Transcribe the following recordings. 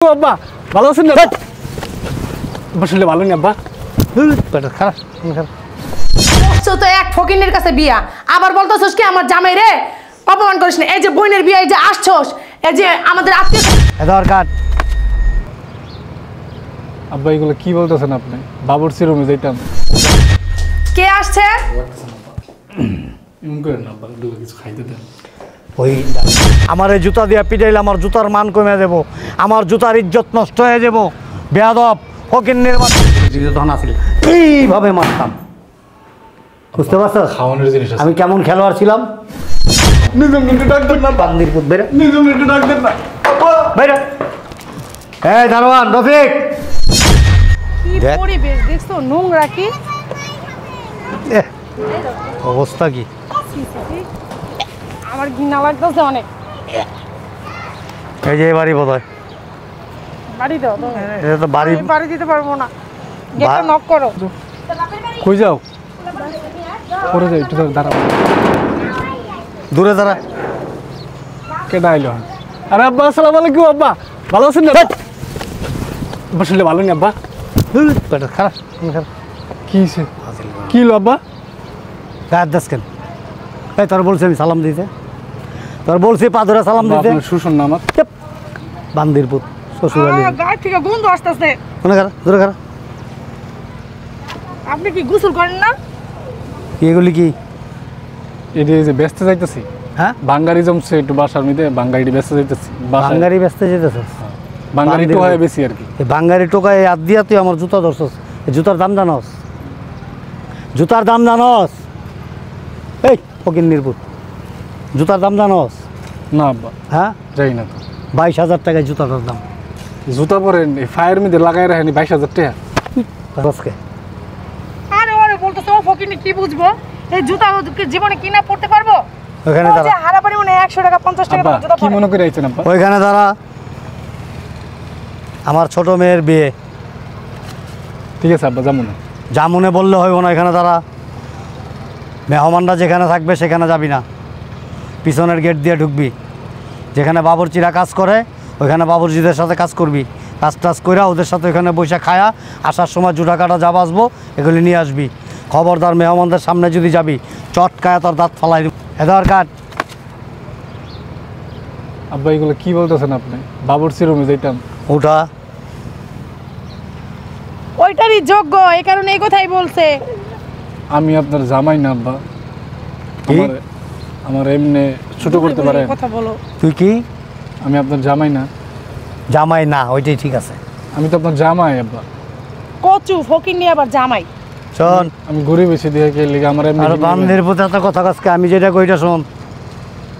আব্বা ভালো আছেন না? বসলে ভালো নি আব্বা? খারাপ তো এক ফকিনের কাছে বিয়া আবার বলতেছস কি আমার জামাই রে অপমান করিস না। এই যে বোনের বিয়া, এই যে আসছস, এই যে আমাদের আত্মীয় দরকার। আব্বা এগুলো কি বলতেছেন আপনি? বাবুর্চি রুমে যাইতাম। কে আসছে? এমন করেন না আব্বা, কিছু খাইতে দেন। ওই আমার এই জুতা দিয়া পিটাইলে আমার জুতার মান কমে যাব, আমার জুতার ইজ্জত নষ্ট হয়ে যাব। বেয়াদব ফকিন্নের ধন আছিল এইভাবে মারতাম, বুঝতে পারছো? খাওয়ানোর জিনিস আমি কেমন খেলোয়াড় ছিলাম। নিজম কিন্তু ডাকবেন না, বান্দির পুত বেরে, নিজম একটু ডাকবেন না বেরে। এই দারোয়ান রফিক, কি পরিবেশ দেখছো, নোংরা কি অবস্থা কি? আমার ঘৃণা লাগতেছে অনেক। এই যে বাড়ি বোধ হয়, বাড়ি দাও। এটা তো বাড়ি। আমি বাড়ি দিতে পারবো না, গেটটা নক করো। কই যাও? পরে যাই, একটু দাঁড়াও। দূরে দাঁড়া। কেডা আইলো? আরে আব্বা আসসালামু আলাইকুম। আব্বা ভালো আছেন না? বসলে ভালো নি আব্বা? খারাপ কি হইছে? কি হলো আব্বা? গায়ের দাস কেন? এই তোর বলছি আমি সালাম দিতে, তোর বলছি পাদরে সালাম দিতে। শুশুন না আমার বান্দির পুত শ্বশুর আলী। গায়ে থেকে গন্ধ আসতেছে। মনে কর দূরে কর। আপনি কি গোসল করেন না? এগুলি কি? এটি যে ব্যস্ত যাইতেছি, হ্যাঁ বাঙ্গারি জমছে একটু বাসার মধ্যে, বাঙ্গারিটি ব্যস্ত যাইতেছি। বাঙ্গারি ব্যস্ত যেতেছস? বাঙ্গারি তো হয় বেশি আর কি। এই বাঙ্গারি টোকায় হাত দিয়া তুই আমার জুতা ধরছস। এই জুতার দাম জানস? জুতার দাম জানস? এই ফকির নির্বুত, জুতার দাম জানস? না আব্বা হ্যাঁ যাই না তো। 22,000 টাকায় জুতাটার দাম। জুতা পরেন এই ফায়ার মধ্যে লাগাই রাখেনি 22,000 টাকা। রসকে আরে ওরে বলতেছো ও ফকিনি কি বুঝবো? এই জুতা কি জীবনে কিনা পড়তে পারবো? ওইখানে ও দাঁড়া। যে হারাবাড়ি মনে 100 টাকা 50 টাকা আব্বা দামের জুতা কি পরে। মনে করে আইছেন আব্বা? ওইখানে দাঁড়া। আমার ছোট মেয়ের বিয়ে। ঠিক আছে আব্বা যাবো না। যা মনে বললে হইব না, এখানে দাঁড়া। মেহমানরা যেখানে থাকবে সেখানে যাবি না, পিছনের গেট দিয়ে ঢুকবি। যেখানে বাবুর্চিরা কাজ করে ওইখানে বাবুর্চিদের সাথে কাজ করবি। কাজ টাজ করে ওদের সাথে ওইখানে বসে খায়া আসার সময় জুটা কাটা যা বাঁচবো এগুলি নিয়ে আসবি। খবরদার মেহমানদের সামনে যদি যাবি চটকায়া তোর দাঁত ফালাই দিব। হেদার কাট। আব্বা এগুলো কি বলতেছেন আপনি? বাবুর্চি রুমে যাইতাম। ওটা ওইটারই যোগ্য, এই কারণে এই কথাই বলছে। আমি আপনার জামাই না আব্বা। কি? আমার এমনি ছোট করতে পারেন? কথা বলো। তুই কি আমি আপনার জামাই না। জামাই না? ওইটাই ঠিক আছে। আমি তো আপনার জামাই আব্বা। কচু ফকিনি আবার জামাই। শোন, আমি ঘুরে বেশি দিয়ে কে লিগে আমার এমনি আর বান্দির প্রতি এত কথা কাজকে আমি যেটা কইটা শোন।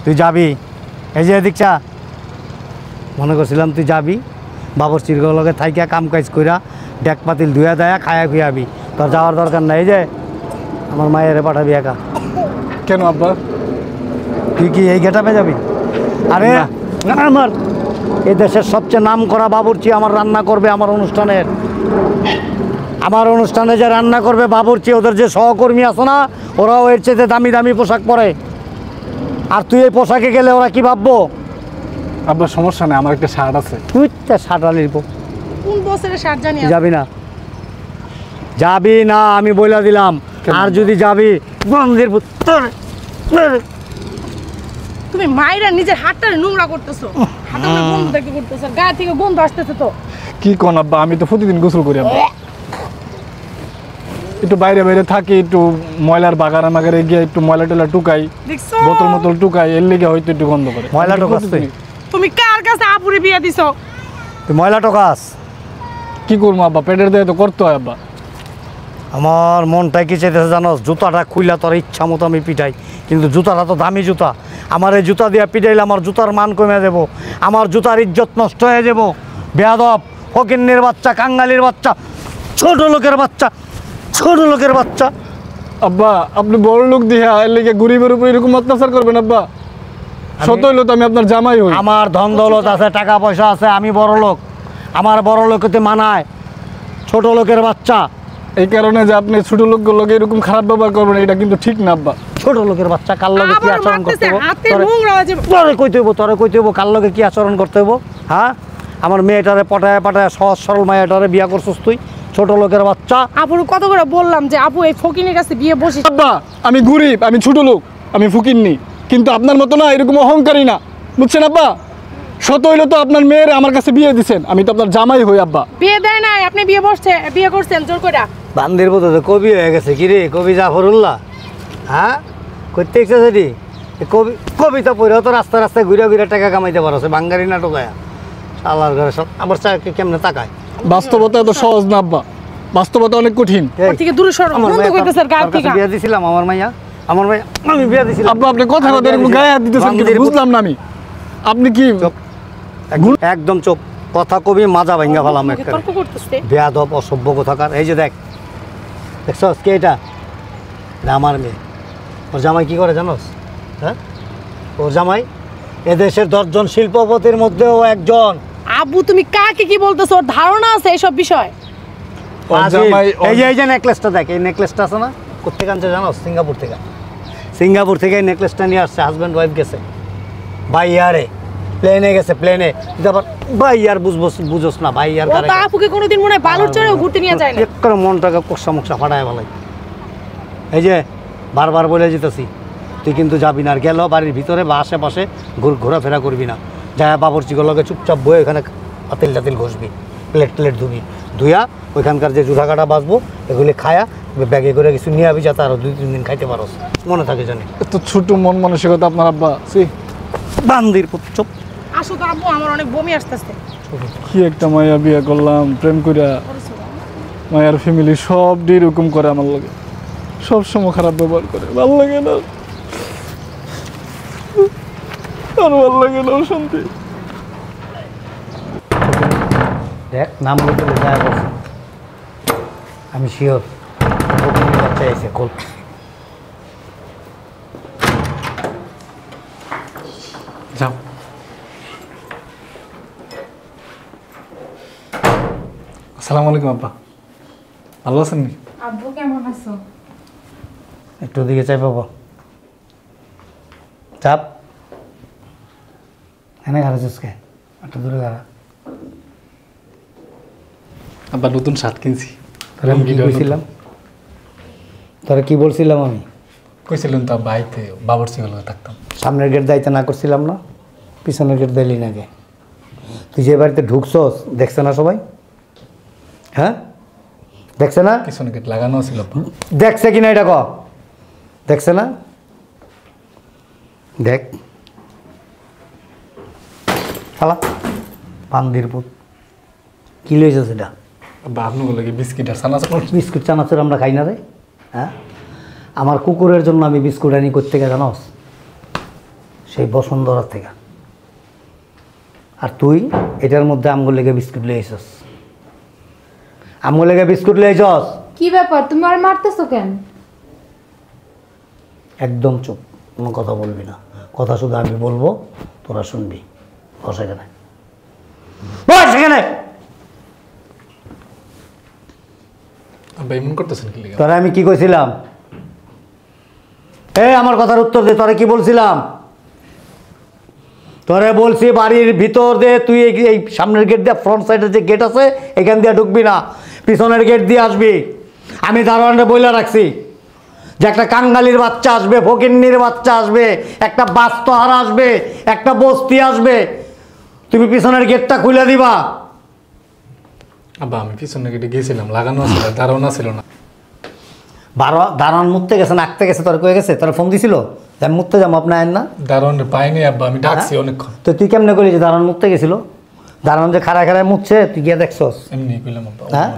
তুই যাবি, এই যে এদিক চা। মনে করছিলাম তুই যাবি বাবুর্চির লগে থাইকা কাম কাজ কইরা ডেক পাতিল ধুয়া দেয়া খায়া খুয়াবি। তোর যাওয়ার দরকার নাই। এই যে আমার মায়ের পাঠাবি একা। কেন আব্বা? তুই কি এই গেটাপে যাবি? আরে না। আমার এই দেশের সবচেয়ে নাম করা বাবুর্চি আমার রান্না করবে আমার অনুষ্ঠানের। আমার অনুষ্ঠানে যে রান্না করবে বাবুর্চি, ওদের যে সহকর্মী আছে না, ওরাও এর চেয়ে দামি দামি পোশাক পরে। আর তুই এই পোশাকে গেলে ওরা কি ভাববো? আব্বা সমস্যা নেই, আমার একটা শার্ট আছে। তুই তা শার্ট আনিব। কোন বছরের শার্ট জানি? যাবি না? যাবি না আমি বইলা দিলাম। আর যদি যাবি বন্ধের তুমি মাইরা নিজের হাতটা নোংরা করতেছো। হাতে করে গন্ধ দেখতে করতেছো, গায়ে থেকে গন্ধ আসতেছে। তো কি কোন আব্বা? আমি তো প্রতিদিন গোসল করি আব্বা। একটু বাইরে বাইরে থাকি, একটু ময়লার বাগারে মাগারে গিয়ে একটু ময়লা টয়লা টুকাই, দেখছো বোতল মোতল টুকাই, এর লেগে হয়তো একটু গন্ধ করে। ময়লা টোকাস তুই? তুমি কার কাছে আপুরে বিয়ে দিছো? তুই ময়লা টোকাস? কি করবো আব্বা, পেটের দেয় তো করতে হয় আব্বা। আমার মনটাই কি চাইতেছে জানোস? জুতাটা খুইলা তোর ইচ্ছা মতো আমি পিটাই, কিন্তু জুতাটা তো দামি জুতা। আমার এই জুতা দিয়ে পিটাইলে আমার জুতার মান কমে যাব, আমার জুতার ইজ্জত নষ্ট হয়ে যাব। বেয়াদব ফকিন্নির বাচ্চা, কাঙ্গালির বাচ্চা, ছোট লোকের বাচ্চা, ছোট লোকের বাচ্চা। আব্বা আপনি বড় লোক দিয়ে এর লেগে গরিবের উপর এরকম অত্যাচার করবেন আব্বা? সত হইলো তো আমি আপনার জামাই হই। আমার ধন দৌলত আছে, টাকা পয়সা আছে, আমি বড় লোক, আমার বড় লোকতে মানায়। ছোট লোকের বাচ্চা। এই কারণে যে আপনি ছোট লোকগুলোকে এরকম খারাপ ব্যবহার করবেন, এটা কিন্তু ঠিক না আব্বা। ছোট লোকের বাচ্চা, কার লগে কি আচরণ করতে হইব? হাতে নোংরা হয়ে যাবে। তোরে কইতে হইব কার লগে কি আচরণ করতে হইব। হ্যাঁ, আমার মেয়েটারে পটায় পাটায় সহজ সরল মায়াটারে বিয়া করছিস তুই, ছোট লোকের বাচ্চা। আপুর কত করে বললাম যে আপু এই ফকিনের কাছে বিয়ে বসিস। আব্বা আমি গরিব, আমি ছোট লোক, আমি ফকিন্নি, কিন্তু আপনার মতো না এরকম অহংকারী না, বুঝছেন আব্বা? শত হইলে তো আপনার মেয়ের আমার কাছে বিয়ে দিছেন, আমি তো আপনার জামাই হই আব্বা। বিয়ে দেয় নাই, আপনি বিয়ে করছেন জোর করে। বান্দির মতো তো কবি হয়ে গেছে কি রে, কবি জাফরুল্লাহ। হ্যাঁ করতে ইচ্ছা সেটি কবি, কবিতা পড়েও তো রাস্তায় রাস্তায় ঘুরে ঘুরে টাকা কামাইতে পারছে, বাঙ্গারি নাটক আয়া শালার ঘরে সব। আবার চাকরি কেমনে তাকায়? বাস্তবতা এত সহজ না আব্বা, বাস্তবতা অনেক কঠিন। ওর থেকে দূরে সরো, আমার বন্ধ মাইয়া করতে স্যার গাল তোর কাছে থেকে। বিয়ে দিছিলাম, আমার মাইয়া আমি বিয়ে দিছিলাম। আব্বা আপনি কথা কথা এরকম গায়ে হাত দিতেছেন কেন? বুঝলাম না আমি। আপনি কি একদম চুপ, কথা কবি মাজা ভাঙ্গা ফেলাম একটা। তর্ক করতেছে। বেয়াদব অসভ্য কোথাকার। এই যে দেখছস কে এটা? এটা আমার মেয়ে। ওর জামাই কি করে জানোস? হ্যাঁ, ওর জামাই এদেশের 10 জন শিল্পপতির মধ্যেও একজন। আব্বু তুমি কাকে কি বলতেছো? ওর ধারণা আছে এইসব বিষয়। ওর জামাই এই যে নেকলেসটা দেখ, এই নেকলেসটা আছে না, কোথেকে আনছে জানোস? সিঙ্গাপুর থেকে এই নেকলেসটা নিয়ে আসছে। হাজব্যান্ড ওয়াইফ গেছে বাইয়ারে, প্লেনে গেছে, প্লেনে। আবার বাইয়ার বুঝোস না, বাইয়ার ও তো আপুকে কোনোদিন মনে হয় বালুর চড়েও ঘুরতে নিয়ে যায় না। করে মনটাকে কোষা মুখসা ফাটায় বলে। এই যে বারবার বলে যেতেছি, তুই কিন্তু যাবি না। আর গেল বাড়ির ভিতরে বা আশেপাশে ঘোরাফেরা করবি না। যায় বাবরচিগুলোকে লগে চুপচাপ বয়ে ওখানে পাতিল টাতিল ঘষবি, প্লেট ধুবি, ধুইয়া ওইখানকার যে জুঠা কাটা বাঁচবো এগুলি খায়া ব্যাগে করে কিছু নিয়ে আবি, যাতে আরও 2-3 দিন খাইতে পারোস, মনে থাকে জানি। এত ছোট মন মানসিকতা আপনার আব্বা। বান্দির চুপ। আসো তো আব্বু, আমার অনেক বমি আসতেছে। কি একটা মায়া বিয়ে করলাম, প্রেম কইরা। মায়ার ফ্যামিলি সব এরকম করে আমার লাগে, সব সময় খারাপ ব্যবহার করে। ভালো লাগে না, আর ভালো লাগে না শান্তি। দেখ নাম বলতে যায় বলছে, আমি শিওর বাচ্চা এসে খোল। যাও। আসসালামু আলাইকুম আব্বা, ভালো আছেন নি? আব্বু কেমন আছো? একটু দিকে চাই পাবো, চাপ এনে ঘাড়ে চুসকে একটু দূরে ঘাড়া। আব্বা নতুন শার্ট কিনছি। তোরা কি কইছিলাম? তোরা কি বলছিলাম আমি? কইছিলেন তো আব্বা আইতে বাবরচিগুলো থাকতাম। সামনের গেট দাইতে না করছিলাম না, পিছনের গেট দিলি নাকি? তুই যে বাড়িতে ঢুকছস দেখছে না সবাই? হ্যাঁ দেখছে না? পিছনে গেট লাগানো ছিল আব্বা। দেখছে কিনা এটা ক? দেখছে না? দেখ খালা বান্দির পুত কি লইছে সেটা? আব্বা আপনি বলে কি বিস্কিট আর সানাস? বিস্কুট চানাচুর আমরা খাই না রে। হ্যাঁ, আমার কুকুরের জন্য আমি বিস্কুট আনি করতে গেলে জানোস, সেই বসুন্ধরার থেকে। আর তুই এটার মধ্যে আমগুলো লেগে বিস্কুট লইছস, আমগুলো লেগে বিস্কুট লইছস। কি ব্যাপার, তুমি আর মারতেছো কেন? একদম চুপ, কোনো কথা বলবি না। কথা শুধু আমি বলবো, তোরা শুনবি। বস এখানে, বস এখানে। আব্বা এমন করতেছেন কি লাগা? তোরা আমি কি কইছিলাম? আমার কথার উত্তর দে। তোরা কি বলছিলাম? তোরে বলছি বাড়ির ভিতর দে, তুই এই সামনের গেট দিয়ে, ফ্রন্ট সাইডের যে গেট আছে এখান দিয়ে ঢুকবি না, পিছনের গেট দিয়ে আসবি। আমি দারোয়ানরে বইলা রাখছি যে একটা কাঙ্গালির বাচ্চা আসবে, ফকিন্নির বাচ্চা আসবে, একটা বাস্তহারা আসবে, একটা বস্তি আসবে, তুমি পিছনের গেটটা খুলে দিবা। আব্বা আমি পিছনে গেটে গেছিলাম, লাগানো ছিল, ধারণা ছিল না। দারোয়ান মুততে গেছে, নাকতে গেছে, তোর কয়ে গেছে? তোর ফোন দিছিল যে আমি মুততে যাবো আপনার আইন না? দারোয়ানের পাইনি আব্বা, আমি ডাকছি অনেকক্ষণ। তো তুই কেমনে করলি যে দারোয়ান মুততে গেছিল? দারোয়ান যে খাড়ায় খাড়ায় মুতছে তুই গিয়ে দেখছস? এমনি কইলাম আব্বা। হ্যাঁ,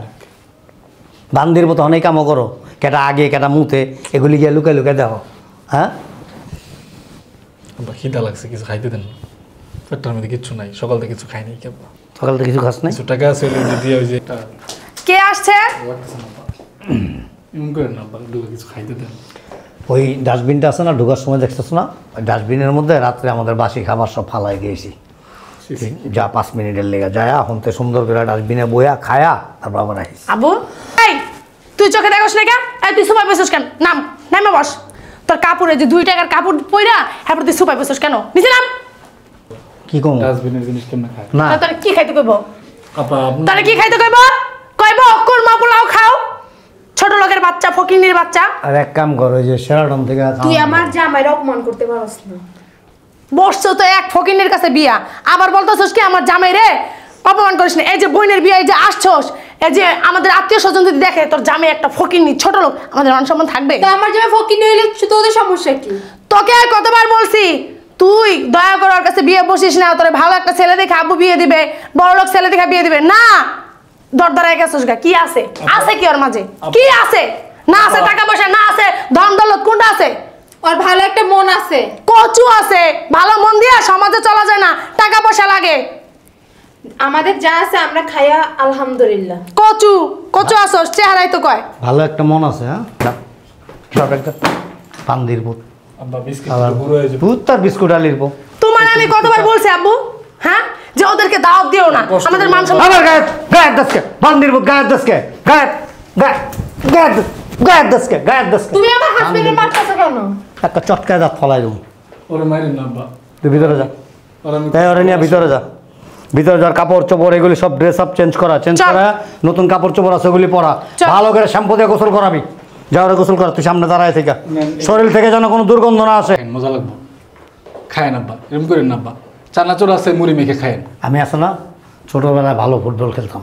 বান্দির মতো অনেক কামও করো, কেটা আগে কেটা মুতে, এগুলি গিয়ে লুকায় লুকায় দেখো। হ্যাঁ আব্বা খিদা লাগছে, কিছু খাইতে দেন না। পেটটার মধ্যে কিচ্ছু নাই, সকাল থেকে কিছু খাই নাই কি আব্বা। সকাল থেকে কিছু খাস নাই? কিছু টাকা আছে ওই দিয়ে ওই যে একটা কে আসছে? এমন করেন না আব্বা, দুটো কিছু খাইতে দেন। ওই ডাস্টবিনটা আছে না, ঢোকার সময় দেখছিস না? ওই ডাস্টবিনের মধ্যে রাত্রে আমাদের বাসি খাবার সব ফালাই দিয়েছি। যা 5 মিনিটের লেগে যায়, হন্তে সুন্দর করে ডাস্টবিনে বইয়া খায়া তারপর আবার আসিস। আবু এই তুই চোখে দেখোস না কেন? এই তুই সুপাই বসছিস কেন? নামে বস। তোর কাপড়ে যে 2 টাকার কাপড় পইরা হ্যাঁ তুই সুপাই বসছিস কেন? নিচে নাম। কি কম ডাস্টবিনের জিনিস কেমনে খায়? না তাহলে কি খাইতে কইব? আপা আপনি তাহলে কি খাইতে কইব? কইব কুরমা পোলাও খাও। ছোট লোকের বাচ্চা, ফকিন্নির বাচ্চা। আর এক কাম কর, ওই যে সেরাটন থেকে তুই আমার জামাইর অপমান করতে পারস না। বসছো তো এক ফকিন্নির কাছে বিয়া, আবার বলতেছস কি আমার জামাই রে অপমান করিস না। এই যে বোনের বিয়া, এই যে আসছস, এই যে আমাদের আত্মীয় স্বজন যদি দেখে তোর জামাই একটা ফকিন্নি ছোট লোক, আমাদের মান সম্মান থাকবে? তা আমার জামাই ফকির হইলে তোদের সমস্যা কি? তোকে আর কতবার বলছি তুই দয়া করে ওর কাছে বিয়ে বসিস না। তোর ভালো একটা ছেলে দেখে আব্বু বিয়ে দিবে, বড় লোক ছেলে দেখে বিয়ে দিবে না। দরদারায় গেছিস গা, কি আছে? আছে কি ওর মাঝে? কি আছে? না আছে টাকা পয়সা, না আছে ধন দৌলত, কোনটা আছে? ওর ভালো একটা মন আছে। কচু আছে, ভালো মন দিয়া সমাজে চলা যায় না, টাকা পয়সা লাগে। আমাদের যা আছে আমরা খাইয়া আলহামদুলিল্লাহ। কচু কচু আসস, চেহারাই তো কয়। ভালো একটা মন আছে। হ্যাঁ সব একটা পান্দির পুত আব্বা বিস্কিট আবার পুরো হয়ে যাবে। পুত তার বিস্কুট আলির পো তোমার আমি কতবার বলছি আব্বু, হ্যাঁ, যে ওদেরকে দাওয়াত দিও না, আমাদের মান সম্মান। আমার গায়ে গায়ের দশকে পান্দির পুত, গায়ের দশকে গায়ের গায়ে গায়ের গায়ের দশকে গায়ের দশকে। তুমি আমার হাজবেন্ডের মারতেছো কেন? একটা চটকায় দাঁত ফলাই দেবো। ওরে মাইরেন না আব্বা। তুই ভিতরে যা, ওরে আমি তাই ওরে নিয়ে ভিতরে যা। ভিতরে যাওয়ার কাপড় চোপড় এগুলি সব ড্রেস আপ চেঞ্জ করা, চল। নতুন কাপড় চোপড় আছে ওগুলি পরা, চল। ভালো করে শ্যাম্পু দিয়ে গোসল করাবি। যাওয়ারে গোসল করা, তুই সামনে দাঁড়ায় থেকে শরীর থেকে যেন কোনো দুর্গন্ধ না আসে। খায়েন, মজা লাগবে। খায়েন আব্বা, এরকম করেন না আব্বা। চানাচুর আছে, মুড়ি মেখে খায়েন। আমি আসে না ছোটোবেলায় ভালো ফুটবল খেলতাম,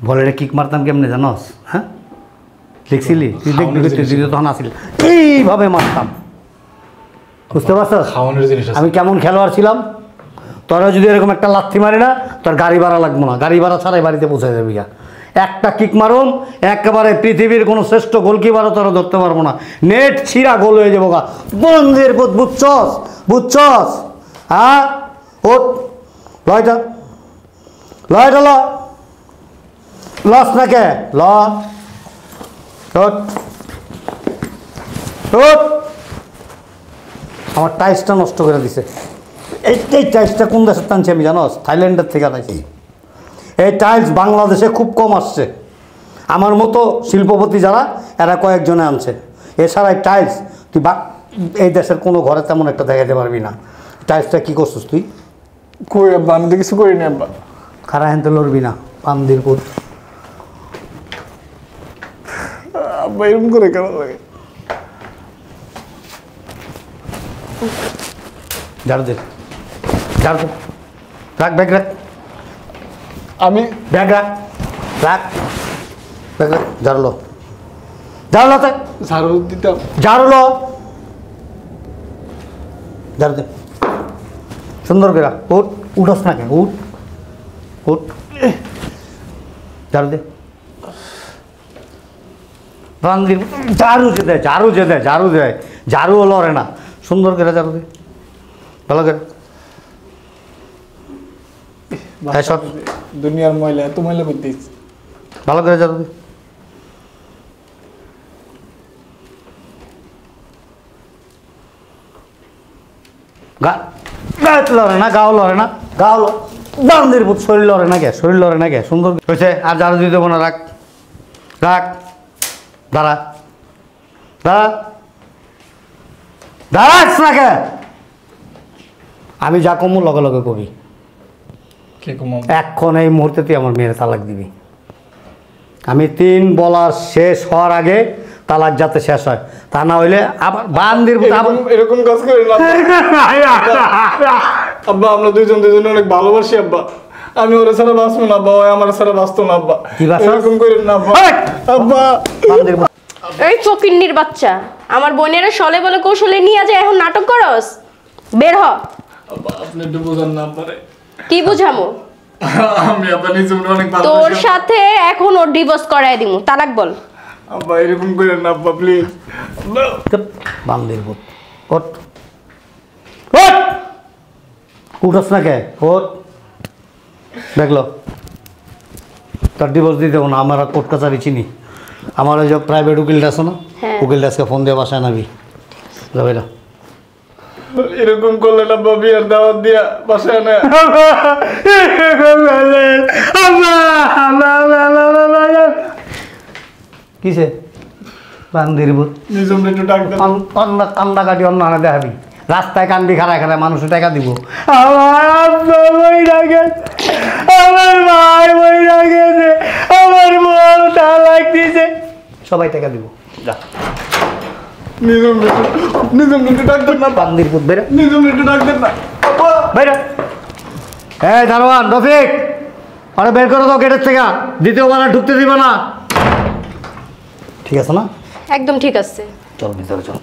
বলের কিক মারতাম কেমনে জানোস? হ্যাঁ দেখছিলি তুই? দেখবি তুই তখন আসিল, এইভাবে মারতাম, বুঝতে পারছো খাওয়ানোর জিনিস আছে। আমি কেমন খেলোয়াড় ছিলাম? তোরা যদি এরকম একটা লাথি মারি না, তোর গাড়ি ভাড়া লাগবো না, গাড়ি ভাড়া ছাড়াই বাড়িতে পৌঁছে যাবি। একটা কিক মারুম একেবারে পৃথিবীর কোনো শ্রেষ্ঠ গোলকিপারও তোরা ধরতে পারবো না, নেট ছিঁড়া গোল হয়ে যাবো গা। বন্ধের পুত, বুঝছস বুঝছস? হ্যাঁ ওট লয়টা লয়টা ল লস না কে ল ওট ওট। আমার টাইলসটা নষ্ট করে দিছে। এই টাইলসটা কোন দেশের টানছি আমি জানোস? থাইল্যান্ডের থেকে আনাইছি। এই টাইলস বাংলাদেশে খুব কম আসছে, আমার মতো শিল্পপতি যারা এরা কয়েকজনে আনছে। এছাড়া এই টাইলস তুই এই দেশের কোনো ঘরে তেমন একটা দেখাতে পারবি না। টাইলসটা কী করছিস তুই? কই আব্বা, আমি তো কিছু করিনি আব্বা। খারা হেনতে লড়বি না, পান্দির পুত। আব্বা এরকম করে কেমন লাগে? ঝাড়ু দে, ঝাড়ু দে, রাখ ব্যাগ রাখ, আমি ব্যাগ রাখ, রাখ ব্যাগ রাখ, ঝাড়ু লো, ঝাড়ু লো, ঝাড়ু দিতাম। ঝাড়ু লো, ঝাড়ু দে সুন্দর করে। উঠ, উঠোস না কেন? উঠ উঠ, ঝাড়ু দে। পান্দির ঝাড়ু যে দেয়, ঝাড়ু যে দেয়, ঝাড়ু দেয়, ঝাড়ুও লড়ে না। সুন্দর করে ঝাড়ু দে, ভালো করে। হ্যাঁ সব দুনিয়ার ময়লা, এত ময়লা করতেছি। ভালো করে ঝাড়ু দে। গায়ে লড়ে না, গাও লড়ে না, গাও বান্দির পুত, শরীর লড়ে না কে? শরীর লড়ে না কে? সুন্দর হয়েছে। আর ঝাড়ু দিয়ে দেবো না, রাখ রাখ, দাঁড়া দাঁড়া, দাঁড়াস না কে? আমি যা কমু লগে লগে কবি। কে কম? এখন এই মুহূর্তে তুই আমার মেয়ের তালাক দিবি। আমি 3 বলা শেষ হওয়ার আগে তালাক যাতে শেষ হয়, তা না হইলে আবার বান্দির পুত আবার এরকম কাজ করেন না আব্বা। আমরা দুজন অনেক ভালোবাসি আব্বা। আমি ওরা ছাড়া বাঁচবো না আব্বা, ওই আমার ছাড়া বাঁচতো না আব্বা। কি বাঁচা? এরকম করেন না আব্বা। আব্বা বান্দির পুত। এই ফকিন্নির বাচ্চা, আমার বোনেরা সলে বলে কৌশলে নিয়ে যায়, এখন নাটক করস? বের হ। আব্বা আপনি একটু বোঝান না আব্বারে। কি বুঝামো? আমি আব্বা নিজে অনেক তোর ভালোবাসি। সাথে এখন ওর ডিভোর্স করায় দিমু, তালাক বল। আব্বা এরকম করেন না আব্বা প্লিজ। বান্দির পুত, ওঠ ওঠ, উঠোস না কে? ওঠ, দেখলো তার ডিভোর্স দিয়ে দেবো না। আমার কোর্ট কাছারি চিনি, আমার ওই যে প্রাইভেট উকিলটা আছে না, হ্যাঁ। উকিলটা আজকে ফোন দিয়ে বাসায় নাবি যাবে না। এরকম করলেন আব্বা, বিয়ের দাওয়াত দিয়া বাসায় না। কিসে বান্দির পুত? নিজম একটু ডাক দেন। কান্দা কাটি অন্য আনে দেখাবি। রাস্তায় কান্দি খারা খারা মানুষের টাকা দিব। আমার আব্বা মইরা গেছে, আমার ভাই মইরা গেছে, আমার বউ তালাক দিছে, সবাই টাকা দিব। যা নিজম একটু ডাকতেন না, বান্দির পুত বেরো, নিজম একটু ডাকতেন না। বেরো। এই দারোয়ান রফিক, আরে বের করে দাও গেটের থেকে, দ্বিতীয়বার আর ঢুকতে দিব না। ঠিক আছে না? একদম ঠিক আছে। চল ভিতরে চল।